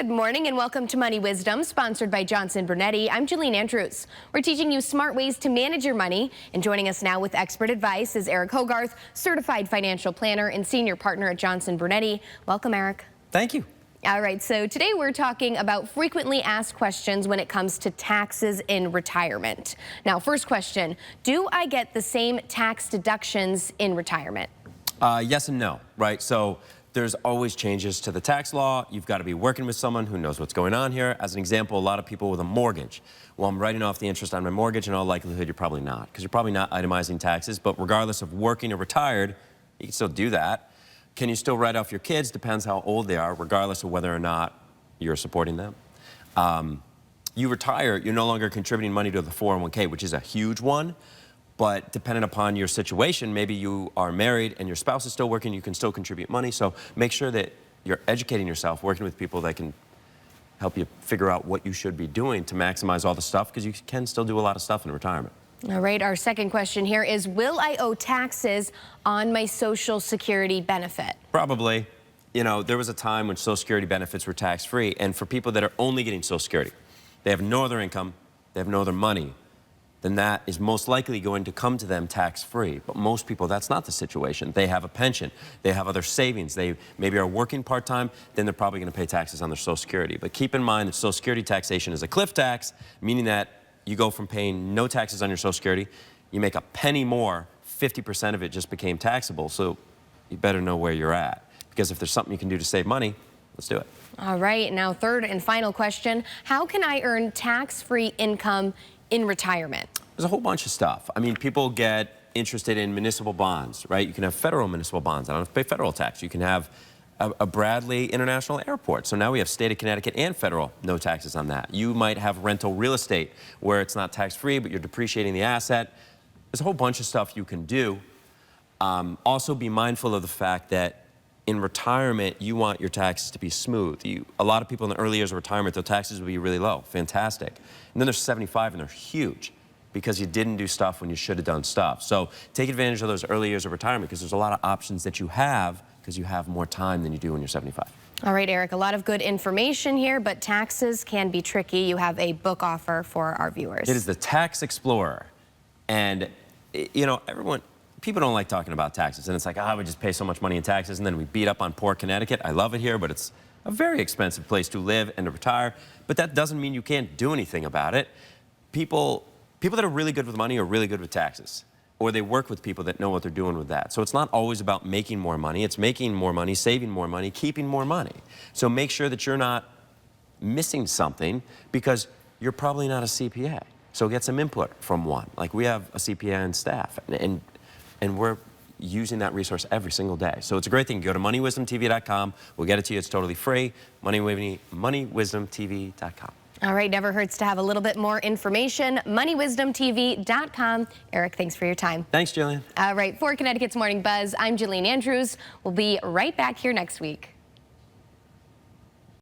Good morning and welcome to Money Wisdom, sponsored by Johnson Brunetti. I'm Jillian Andrews. We're teaching you smart ways to manage your money. And joining us now with expert advice is Eric Hogarth, certified financial planner and senior partner at Johnson Brunetti. Welcome, Eric. Thank you. All right, so today we're talking about frequently asked questions when it comes to taxes in retirement. Now, first question, do I get the same tax deductions in retirement? Yes and no, right? So there's always changes to the tax law. You've got to be working with someone who knows what's going on here. As an example, a lot of people with a mortgage. Well, I'm writing off the interest on my mortgage. In all likelihood, you're probably not, because you're probably not itemizing taxes. But regardless of working or retired, you can still do that. Can you still write off your kids? Depends how old they are, regardless of whether or not you're supporting them. You retire, you're no longer contributing money to the 401k, which is a huge one. But depending upon your situation, maybe you are married and your spouse is still working, you can still contribute money. So make sure that you're educating yourself, working with people that can help you figure out what you should be doing to maximize all the stuff, because you can still do a lot of stuff in retirement. All right, our second question here is, will I owe taxes on my Social Security benefit? Probably. You know, there was a time when Social Security benefits were tax-free, and for people that are only getting Social Security, they have no other income, they have no other money, then that is most likely going to come to them tax-free. But most people, that's not the situation. They have a pension, they have other savings, they maybe are working part-time, then they're probably going to pay taxes on their Social Security. But keep in mind that Social Security taxation is a cliff tax, meaning that you go from paying no taxes on your Social Security, you make a penny more, 50% of it just became taxable. So you better know where you're at, because if there's something you can do to save money, let's do it. All right, now third and final question, how can I earn tax-free income in retirement? There's a whole bunch of stuff. I mean, people get interested in municipal bonds, right? You can have federal municipal bonds. I don't have to pay federal tax. You can have a Bradley International Airport. So now we have state of Connecticut and federal, no taxes on that. You might have rental real estate where it's not tax-free, but you're depreciating the asset. There's a whole bunch of stuff you can do. Also be mindful of the fact that in retirement, you want your taxes to be smooth. A lot of people in the early years of retirement, their taxes will be really low. Fantastic. And then they're 75 and they're huge, because you didn't do stuff when you should have done stuff. So take advantage of those early years of retirement, because there's a lot of options that you have, because you have more time than you do when you're 75. All right, Eric, a lot of good information here, but taxes can be tricky. You have a book offer for our viewers. It is the Tax Explorer. And, you know, people don't like talking about taxes. And it's like, we just pay so much money in taxes, and then we beat up on poor Connecticut. I love it here, but it's a very expensive place to live and to retire. But that doesn't mean you can't do anything about it. People that are really good with money are really good with taxes, or they work with people that know what they're doing with that. So it's not always about making more money. It's making more money, saving more money, keeping more money. So make sure that you're not missing something, because you're probably not a CPA. So get some input from one. Like, we have a CPA on staff, and we're using that resource every single day. So it's a great thing. Go to moneywisdomtv.com. We'll get it to you. It's totally free. moneywisdomtv.com. All right, never hurts to have a little bit more information. moneywisdomtv.com. Eric, thanks for your time. Thanks, Jillian. All right, for Connecticut's Morning Buzz, I'm Jillian Andrews. We'll be right back here next week.